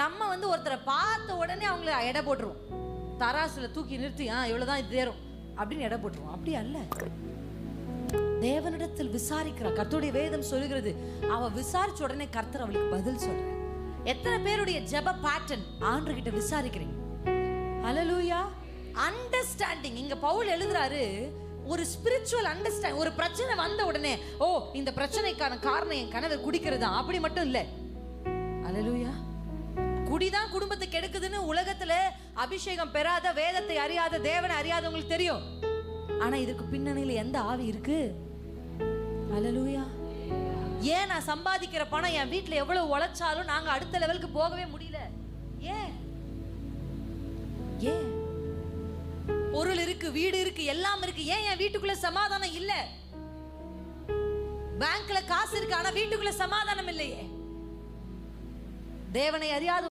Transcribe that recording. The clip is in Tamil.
நம்ம வந்து ஒருத்தரை பார்த்த உடனே அவங்கள எடை போட்டுருவோம், தராசுல தூக்கி நிறுத்தி இவ்வளவுதான் இது தேரும் அப்படின்னு எடை போட்டுருவோம். அப்படி அல்ல, தேவனிடத்தில் விசாரிக்கிறார். கர்த்தருடைய வேதம் சொல்லுகிறது, அவ விசாரிச்ச உடனே கர்த்தர் அவளுக்கு பதில் சொல்றார். எத்தனை பேருடைய ஜெப பேட்டர்ன் ஆண்டவர்கிட்ட விசாரிக்கிறீங்க? ஹல்லேலூயா. அண்டர்ஸ்டாண்டிங். இங்க பவுல் எழுதுறாரு, ஒரு ஸ்பிரிச்சுவல் அண்டர்ஸ்டாண்டிங். ஒரு பிரச்சனை வந்த உடனே இந்த பிரச்சனைக்கான காரணம் என் கணவர் குடிக்கிறதா, அப்படி மட்டும் இல்ல. ஹல்லேலூயா. குடிதான் குடும்பத்தை கெடுக்குதுன்னு உலகத்துல அபிஷேகம் பெறாத, வேதத்தை அறியாத, தேவனை அறியாதவங்களுக்கு தெரியும். ஆனா இதுக்கு பின்னணியில எந்த ஆவி இருக்கு? ஹல்லேலூயா. ஏன் நான் சம்பாதிக்கிற பணம் என் வீட்டுல எவ்வளவு உழைச்சாலும் நாங்க அடுத்த லெவலுக்கு போகவே முடியல? ஏன்? ஏன்? பொருள் இருக்கு, வீடு இருக்கு, எல்லாம் இருக்கு, ஏன் என் வீட்டுக்குள்ள சமாதானம் இல்ல? பேங்க்ல காசு இருக்கு, ஆனா வீட்டுக்குள்ள சமாதானம் இல்லையே. தேவனை அறியாத